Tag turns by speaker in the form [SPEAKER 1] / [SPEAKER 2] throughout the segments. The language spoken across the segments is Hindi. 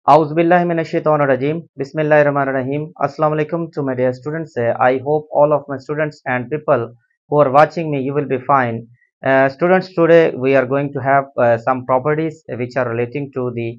[SPEAKER 1] Auzubillahiminash-shaytanir-rajim. Bismillahir-rahmanir-rahim. Assalamu alaikum to my dear students. I hope all of my students and people who are watching me, you will be fine. Students, today we are going to have some properties which are relating to the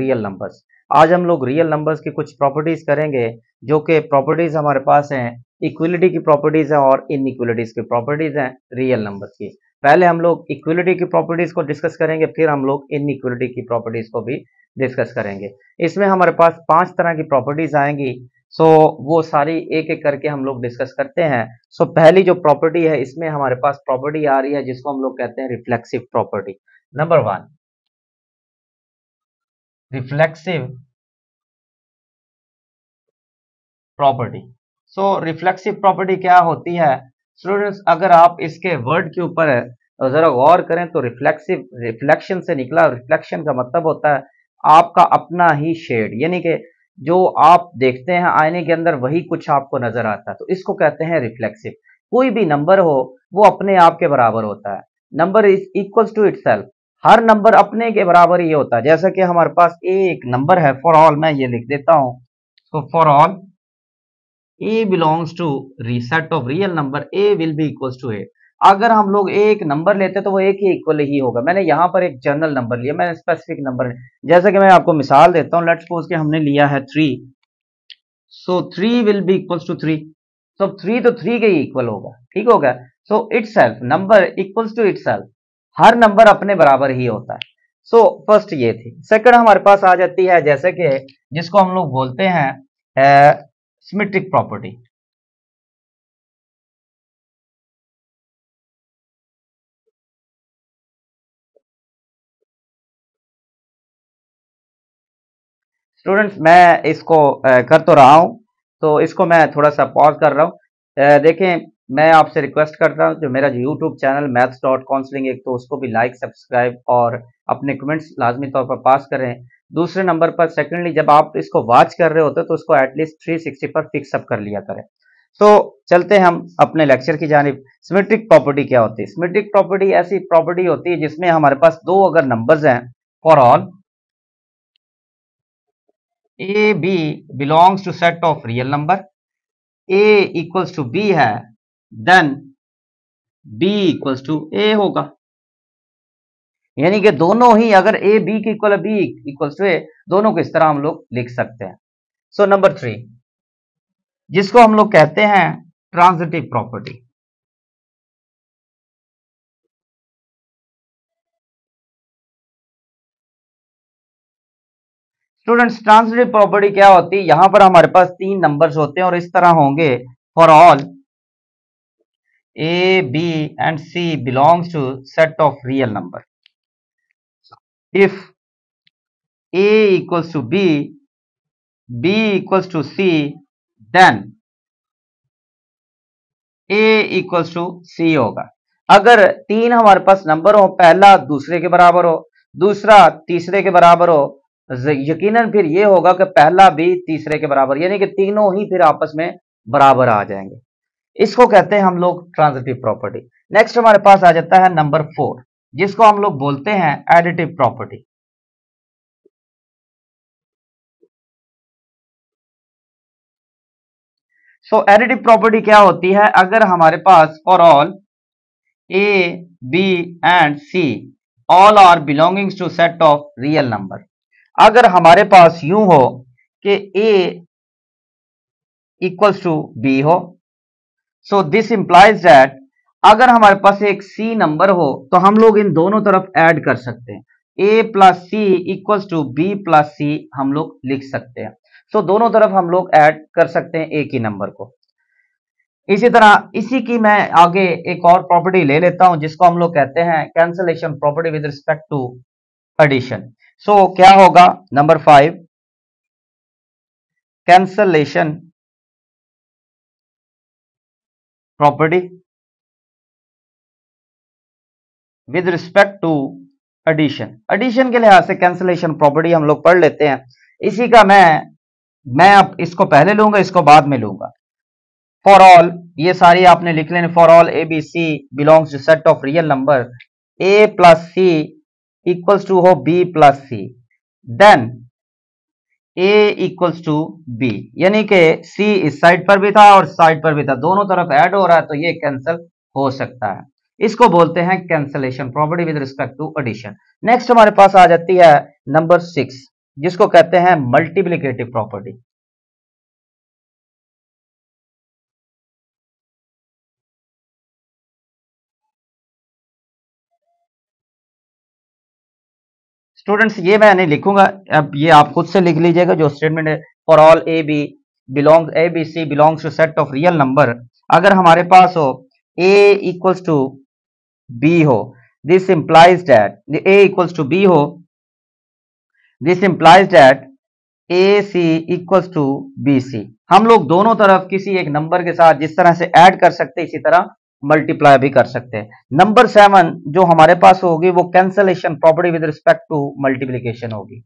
[SPEAKER 1] real numbers. आज हम लोग रियल नंबर्स की कुछ प्रॉपर्टीज करेंगे जो कि प्रॉपर्टीज हमारे पास हैं, इक्विलिटी की प्रॉपर्टीज हैं और इनइक्विलिटीज की प्रॉपर्टीज हैं रियल नंबर्स की। पहले हम लोग इक्विलिटी की प्रॉपर्टीज को डिस्कस करेंगे, फिर हम लोग इनइक्विलिटी की प्रॉपर्टीज को भी डिस्कस करेंगे। इसमें हमारे पास 5 तरह की प्रॉपर्टीज आएंगी। सो वो सारी एक एक करके हम लोग डिस्कस करते हैं। सो पहली जो प्रॉपर्टी है, इसमें हमारे पास प्रॉपर्टी आ रही है जिसको हम लोग कहते हैं reflexive property. Number 1, reflexive property. So reflexive property क्या होती है स्टूडेंट्स? अगर आप इसके वर्ड के ऊपर जरा गौर करें तो रिफ्लेक्सिव, रिफ्लेक्शन से निकला। रिफ्लेक्शन का मतलब होता है आपका अपना ही शेड, यानी कि जो आप देखते हैं आईने के अंदर वही कुछ आपको नजर आता है, तो इसको कहते हैं रिफ्लेक्सिव। कोई भी नंबर हो वो अपने आप के बराबर होता है। Number is equals to itself. हर नंबर अपने के बराबर ही होता है। जैसा कि हमारे पास एक नंबर है फॉर ऑल, मैं ये लिख देता हूं, तो for all a belongs to set of real number, a will be equals to a। अगर हम लोग एक नंबर लेते तो वो एक ही इक्वल ही होगा। मैंने यहाँ पर एक जनरल नंबर लिया, मैंने स्पेसिफिक नंबर, जैसे कि मैं आपको मिसाल देता हूँ। लेट्स सपोज कि हमने लिया है 3, so 3 will be equals to 3। So 3 तो 3 के ही इक्वल होगा, ठीक होगा। So itself, number equals to itself, हर नंबर अपने बराबर ही होता है। सो फर्स्ट ये थी। सेकंड हमारे पास आ जाती है जैसे कि जिसको हम लोग बोलते हैं सिमेट्रिक प्रॉपर्टी। स्टूडेंट्स, मैं इसको कर तो रहा हूं, तो इसको मैं थोड़ा सा पॉज कर रहा हूं। देखें, मैं आपसे रिक्वेस्ट करता हूं जो मेरा यूट्यूब चैनल maths.counseling, एक तो उसको भी लाइक, सब्सक्राइब और अपने कमेंट्स लाजमी तौर पर पास करें। दूसरे नंबर पर सेकेंडली जब आप इसको वॉच कर रहे होते तो उसको एटलीस्ट 360 पर फिक्स अप कर लिया करें। तो चलते हैं हम अपने लेक्चर की जानिब। सिमेट्रिक प्रॉपर्टी क्या होती है? सिमेट्रिक प्रॉपर्टी ऐसी प्रॉपर्टी होती है जिसमें हमारे पास दो अगर नंबर्स हैं, for all A B belongs to set of real number, A equals to B है, then B equals to A होगा। यानी कि दोनों ही, अगर ए बी की इक्वल है, बी इक्वल्स टू ए, दोनों को इस तरह हम लोग लिख सकते हैं। सो नंबर 3, जिसको हम लोग कहते हैं transitive property. Students, transitive property क्या होती है? यहां पर हमारे पास 3 नंबर्स होते हैं और इस तरह होंगे, for all A B and C belongs to set of real number. If A equals to B, B equals to C, then A equals to C होगा। अगर 3 हमारे पास नंबर हो, पहला दूसरे के बराबर हो, दूसरा तीसरे के बराबर हो, यकीनन फिर ये होगा कि पहला भी तीसरे के बराबर, यानी कि तीनों ही फिर आपस में बराबर आ जाएंगे। इसको कहते हैं हम लोग ट्रांजिटिव प्रॉपर्टी। नेक्स्ट हमारे पास आ जाता है नंबर 4, जिसको हम लोग बोलते हैं additive property. So additive property क्या होती है? अगर हमारे पास for all A B and C all are belongings to set of real number, अगर हमारे पास यूं हो कि ए इक्वल्स टू बी हो, सो दिस इंप्लाइज दैट अगर हमारे पास एक सी नंबर हो तो हम लोग इन दोनों तरफ ऐड कर सकते हैं। A plus C equals to B plus C हम लोग लिख सकते हैं। सो दोनों तरफ हम लोग ऐड कर सकते हैं एक ही नंबर को। इसी तरह इसी की मैं आगे एक और प्रॉपर्टी ले लेता हूं जिसको हम लोग कहते हैं cancellation property with respect to addition. So क्या होगा? Number 5, cancellation property with respect to addition. Addition के लिहाज से कैंसलेशन प्रॉपर्टी हम लोग पढ़ लेते हैं। इसी का मैं अब इसको पहले लूंगा, इसको बाद में लूंगा। फॉर ऑल, ये सारी आपने लिख लेने, for all A B C belongs to set of real number, A plus C equals to हो B plus C, then A equals to B, यानी कि सी इस साइड पर भी था और साइड पर भी था, दोनों तरफ ऐड हो रहा है, तो ये कैंसिल हो सकता है। इसको बोलते हैं cancellation property with respect to addition. Next हमारे पास आ जाती है नंबर 6, जिसको कहते हैं मल्टीप्लिकेटिव प्रॉपर्टी। स्टूडेंट्स ये मैं नहीं लिखूंगा, अब ये आप खुद से लिख लीजिएगा जो स्टेटमेंट है। For all A B C belongs to set of real number, अगर हमारे पास हो a इक्वल्स टू बी हो, this implies that a equals to B हो, this implies that A C equals to B C. हम लोग दोनों तरफ किसी एक नंबर के साथ जिस तरह से ऐड कर सकते हैं, इसी तरह मल्टीप्लाई भी कर सकते हैं। नंबर 7 जो हमारे पास होगी वो cancellation property with respect to multiplication होगी।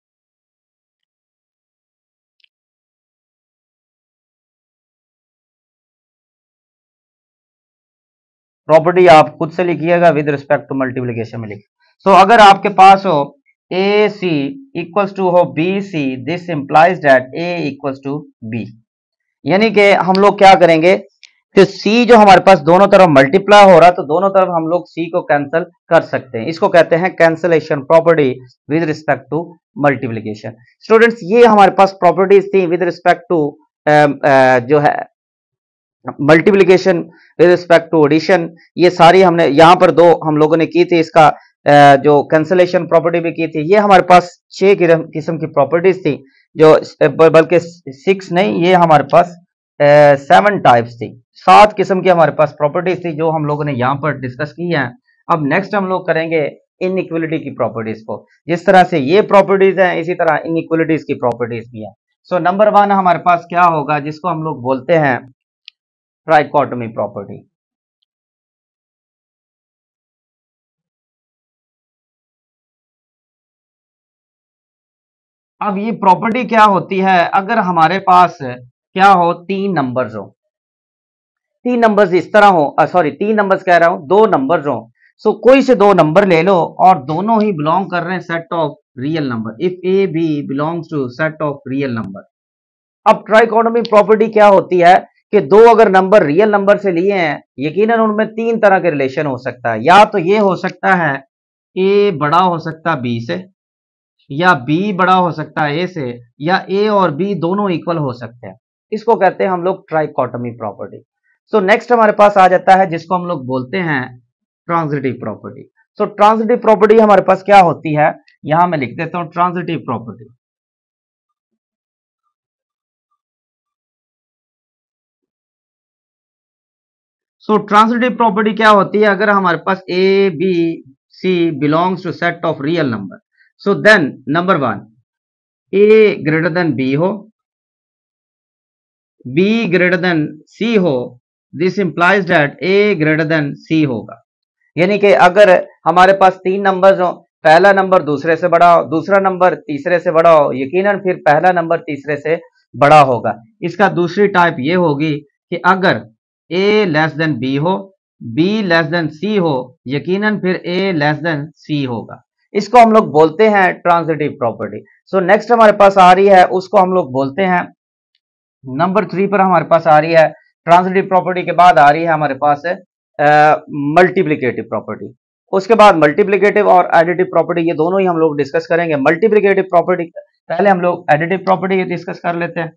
[SPEAKER 1] प्रॉपर्टी आप खुद से लिखिएगा, विद रिस्पेक्ट टू मल्टीप्लीकेशन में लिखिए। सो अगर आपके पास हो ए सी इक्वल्स टू हो B C, this implies that A equals to B, यानी कि हम लोग क्या करेंगे, तो सी जो हमारे पास दोनों तरफ मल्टीप्लाई हो रहा है, तो दोनों तरफ हम लोग सी को कैंसिल कर सकते हैं। इसको कहते हैं cancellation property with respect to multiplication. Students ये हमारे पास प्रॉपर्टीज थी विद रिस्पेक्ट टू जो है multiplication with respect to addition. ये सारी हमने यहाँ पर दो हम लोगों ने की थी, इसका जो कैंसलेशन प्रॉपर्टी भी की थी। ये हमारे पास 6 किस्म की प्रॉपर्टीज थी, जो बल्कि 6 नहीं, ये हमारे पास 7 टाइप्स थी, 7 किस्म की हमारे पास प्रॉपर्टीज थी जो हम लोगों ने यहाँ पर डिस्कस की है। अब नेक्स्ट हम लोग करेंगे इनइक्वलिटी की प्रॉपर्टीज को। जिस तरह से ये प्रॉपर्टीज हैं, इसी तरह इनइक्वलिटीज की प्रॉपर्टीज भी है। सो नंबर 1 हमारे पास क्या होगा, जिसको हम लोग बोलते हैं ट्राइकोटोमी प्रॉपर्टी। अब ये प्रॉपर्टी क्या होती है, अगर हमारे पास क्या हो, 3 नंबर्स हो, 3 नंबर्स इस तरह हो, सॉरी 3 नंबर्स कह रहा हूं, 2 नंबर्स हो। सो कोई से 2 नंबर ले लो और दोनों ही बिलोंग कर रहे हैं set of real number, if A B belongs to set of real number. अब ट्राइकोटोमी प्रॉपर्टी क्या होती है कि दो अगर नंबर रियल नंबर से लिए हैं, यकीनन उनमें 3 तरह के रिलेशन हो सकता है। या तो ये हो सकता है ए बड़ा हो सकता है बी से, या बी बड़ा हो सकता है ए से, या ए और बी दोनों इक्वल हो सकते हैं। इसको कहते हैं हम लोग ट्राइकोटोमी प्रॉपर्टी। सो नेक्स्ट हमारे पास आ जाता है जिसको हम लोग बोलते हैं transitive property. So transitive property हमारे पास क्या होती है, यहां मैं लिख देता हूं transitive property. So transitive property क्या होती है, अगर हमारे पास A B C belongs to set of real number, so then number 1 A greater than B हो, बी ग्रेटर देन सी हो, this implies that A greater than C होगा। यानी कि अगर हमारे पास 3 नंबर्स हो, पहला नंबर दूसरे से बड़ा हो, दूसरा नंबर तीसरे से बड़ा हो, यकीनन फिर पहला नंबर तीसरे से बड़ा होगा। इसका दूसरी टाइप ये होगी कि अगर ए लेस देन बी हो, बी लेस देन सी हो, यकीनन फिर ए लेस देन सी होगा। इसको हम लोग बोलते हैं ट्रांजिटिव प्रॉपर्टी। सो नेक्स्ट हमारे पास आ रही है, उसको हम लोग बोलते हैं नंबर 3 पर हमारे पास आ रही है ट्रांजिटिव प्रॉपर्टी के बाद आ रही है हमारे पास मल्टीप्लिकेटिव प्रॉपर्टी। उसके बाद मल्टीप्लिकेटिव और एडिटिव प्रॉपर्टी, ये दोनों ही हम लोग डिस्कस करेंगे। मल्टीप्लिकेटिव प्रॉपर्टी पहले हम लोग एडिटिव प्रॉपर्टी डिस्कस कर लेते हैं।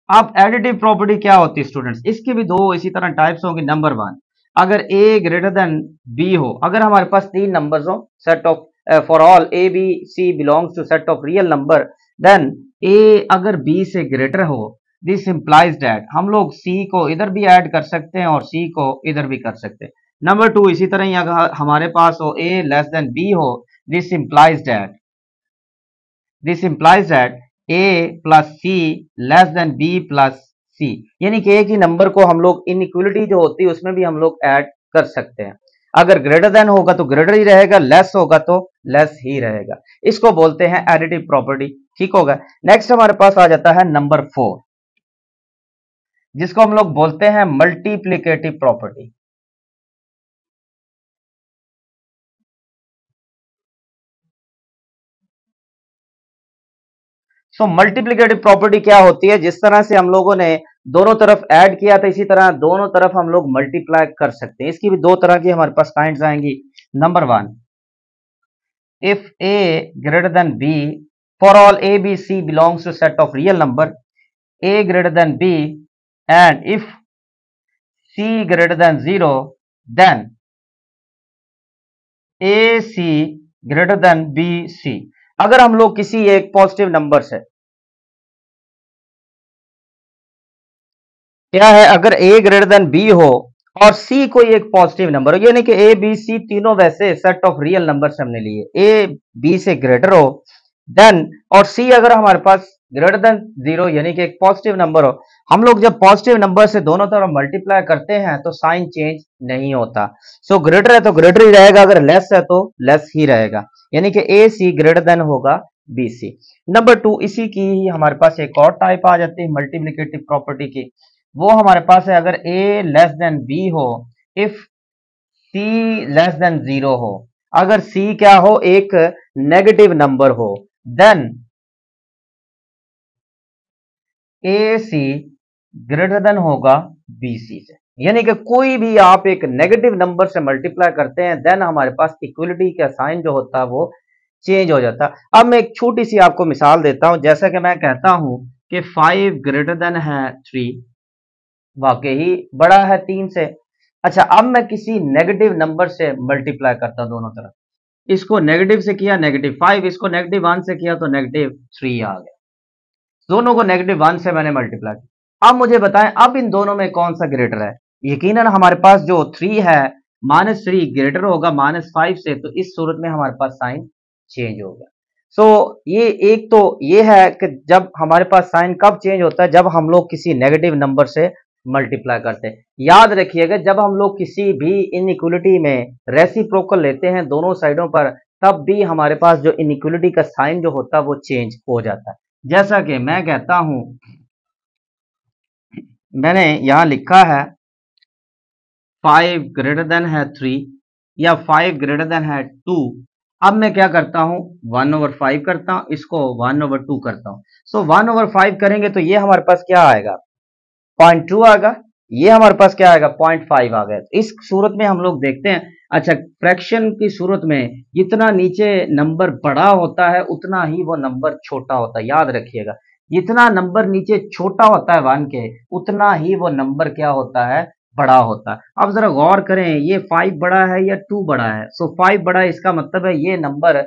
[SPEAKER 1] अब एडिटिव प्रॉपर्टी क्या होती है स्टूडेंट्स, इसकी भी दो इसी तरह टाइप्स होंगे। नंबर 1, अगर ए ग्रेटर देन बी हो, अगर हमारे पास 3 नंबर्स हो set of for all A B C belongs to set of real number, then A अगर बी से ग्रेटर हो, दिस इंप्लाइज दैट हम लोग सी को इधर भी ऐड कर सकते हैं और सी को इधर भी कर सकते हैं। नंबर 2, इसी तरह ही अगर हमारे पास हो ए लेस देन बी हो, this implies that A plus C less than B plus C, यानी कि एक ही नंबर को हम लोग इनइक्वलिटी जो होती है उसमें भी हम लोग ऐड कर सकते हैं। अगर ग्रेटर देन होगा तो ग्रेटर ही रहेगा, लेस होगा तो लेस ही रहेगा। इसको बोलते हैं एडिटिव प्रॉपर्टी। ठीक होगा। नेक्स्ट हमारे पास आ जाता है नंबर 4, जिसको हम लोग बोलते हैं मल्टीप्लिकेटिव प्रॉपर्टी। सो मल्टीप्लिकेटिव प्रॉपर्टी क्या होती है, जिस तरह से हम लोगों ने दोनों तरफ ऐड किया था इसी तरह दोनों तरफ हम लोग मल्टीप्लाई कर सकते हैं। इसकी भी दो तरह की हमारे पास काइंड्स आएंगी। Number one, if a greater than b, for all a b c belongs to set of real number a greater than b, and if c greater than 0, then a c greater than b c। अगर हम लोग किसी एक पॉजिटिव नंबर से, क्या है, अगर a ग्रेटर देन b हो और c कोई एक पॉजिटिव नंबर हो, यानी कि a b c तीनों वैसे सेट ऑफ रियल नंबर हमने लिए, a b से ग्रेटर हो, देन और c अगर हमारे पास ग्रेटर देन 0 यानी कि एक पॉजिटिव नंबर हो, हम लोग जब पॉजिटिव नंबर से दोनों तरफ मल्टीप्लाई करते हैं तो साइन चेंज नहीं होता। सो ग्रेटर है तो ग्रेटर ही रहेगा, अगर लेस है तो लेस ही रहेगा, यानी कि ए सी ग्रेटर देन होगा बी सी। नंबर टू, इसी की ही हमारे पास एक और टाइप आ जाती है मल्टीप्लिकेटिव प्रॉपर्टी की, वो हमारे पास है अगर a लेस देन b हो, इफ c लेस देन 0 हो, अगर c क्या हो, एक नेगेटिव नंबर हो, देन ए सी ग्रेटर देन होगा बी सी से। यानी कि कोई भी आप एक नेगेटिव नंबर से मल्टीप्लाई करते हैं, देन हमारे पास इक्वलिटी का साइन जो होता है वो चेंज हो जाता है। अब मैं एक छोटी सी आपको मिसाल देता हूं, जैसा कि मैं कहता हूं कि 5 ग्रेटर देन है 3, वाकई ही बड़ा है 3 से। अच्छा, अब मैं किसी नेगेटिव नंबर से मल्टीप्लाई करता हूं दोनों तरफ, इसको नेगेटिव से किया नेगेटिव 5, इसको नेगेटिव 1 से किया तो नेगेटिव 3 आ गया, दोनों को नेगेटिव 1 से मैंने मल्टीप्लाई किया। अब मुझे बताएं अब इन दोनों में कौन सा ग्रेटर है। यकीनन हमारे पास जो 3 है, -3 ग्रेटर होगा -5 से, तो इस सूरत में हमारे पास साइन चेंज हो गया। सो ये एक तो ये है कि जब हमारे पास साइन कब चेंज होता है, जब हम लोग किसी नेगेटिव नंबर से मल्टीप्लाई करते हैं। याद रखिएगा, जब हम लोग किसी भी इनइक्वलिटी में रेसिप्रोकल लेते हैं दोनों साइडों पर, तब भी हमारे पास जो इनइक्वलिटी का साइन जो होता है वो चेंज हो जाता है। जैसा कि मैं कहता हूं, मैंने यहां लिखा है 5 ग्रेटर देन है 3 या 5 ग्रेटर देन है 2। अब मैं क्या करता हूं, 1/5 करता हूं, इसको 1/2 करता हूं। सो 1/5 करेंगे तो ये हमारे पास क्या आएगा, 0.2 आएगा, ये हमारे पास क्या आएगा, 0.5 आ गया। इस सूरत में हम लोग देखते हैं, अच्छा फ्रैक्शन की सूरत में जितना नीचे नंबर बड़ा होता है उतना ही वो नंबर छोटा होता है। याद रखिएगा, जितना नंबर नीचे छोटा होता है 1 के, उतना ही वो नंबर क्या होता है, बड़ा होता है। अब जरा गौर करें, ये 5 बड़ा है या 2 बड़ा है। सो 5 बड़ा है, इसका मतलब है ये नंबर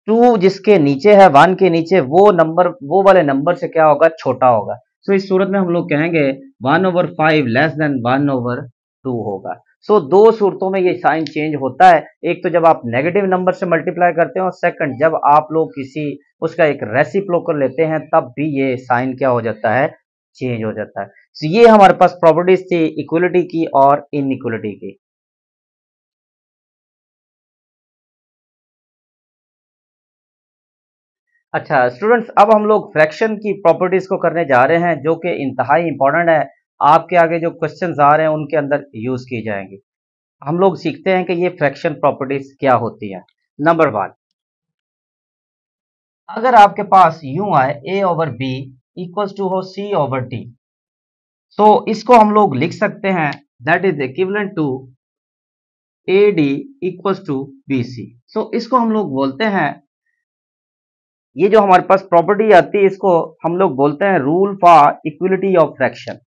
[SPEAKER 1] 2 जिसके नीचे है, 1 के नीचे, वो नंबर वो वाले नंबर से क्या होगा, छोटा होगा। सो इस सूरत में हम लोग कहेंगे 1/5 लेस देन 1/2 होगा। सो दो सूरतों में ये साइन चेंज होता है, एक तो जब आप नेगेटिव नंबर से मल्टीप्लाई करते हो, और सेकंड जब आप लोग किसी उसका एक रेसिप्रोकल लेते हैं तब भी ये साइन क्या हो जाता है, चेंज हो जाता है। सो ये हमारे पास प्रॉपर्टीज थी इक्वलिटी की और इनइक्वलिटी की। अच्छा स्टूडेंट्स, अब हम लोग फ्रैक्शन की प्रॉपर्टीज को करने जा रहे हैं, जो कि इंतहाई इंपॉर्टेंट है, आपके आगे जो क्वेश्चंस आ रहे हैं उनके अंदर यूज की जाएंगी। हम लोग सीखते हैं कि ये फ्रैक्शन प्रॉपर्टीज क्या होती है। नंबर वन, अगर आपके पास यूं आए a/b इक्वल्स टू हो c/d, तो इसको हम लोग लिख सकते हैं that is equivalent to ad equals to bc। So इसको हम लोग बोलते हैं, ये जो हमारे पास प्रॉपर्टी आती है इसको हम लोग बोलते हैं rule for equality of fraction.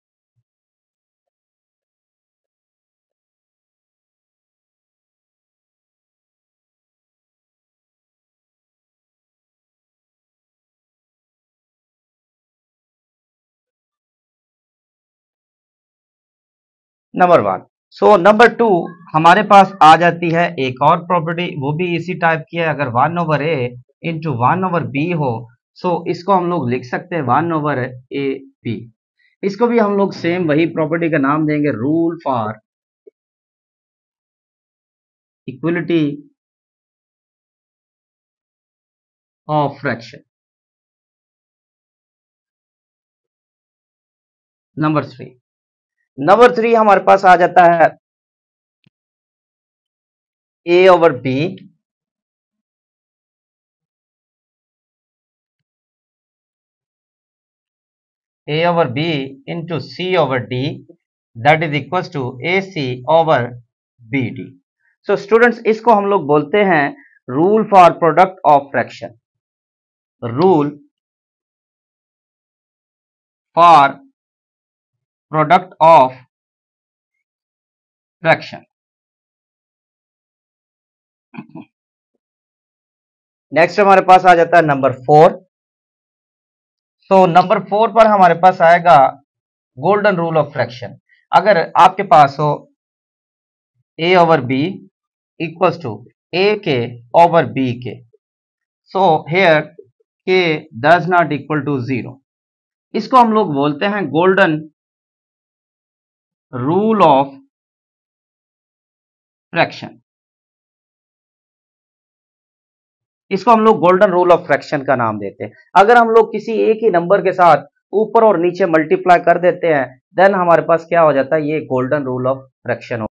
[SPEAKER 1] Number one. So number two, हमारे पास आ जाती है एक और प्रॉपर्टी, वो भी इसी टाइप की है। अगर 1/a इंटू 1/b हो, सो इसको हम लोग लिख सकते हैं 1/ab। इसको भी हम लोग सेम वही प्रॉपर्टी का नाम देंगे rule for equality of fraction. Number three, number three हमारे पास आ जाता है a/b a over b into c over d, that is equals to ac over bd. So students, इसको हम लोग बोलते हैं rule for product of fraction, rule for product of fraction. Next हमारे पास आ जाता है नंबर 4। सो नंबर 4 पर हमारे पास आएगा गोल्डन रूल ऑफ फ्रैक्शन। अगर आपके पास हो a over b equals to a के ओवर b के, so here k does not equal to 0, इसको हम लोग बोलते हैं गोल्डन रूल ऑफ फ्रैक्शन। इसको हम लोग गोल्डन रूल ऑफ फ्रैक्शन का नाम देते हैं। अगर हम लोग किसी एक ही नंबर के साथ ऊपर और नीचे मल्टीप्लाई कर देते हैं, देन हमारे पास क्या हो जाता है, ये गोल्डन रूल ऑफ फ्रैक्शन।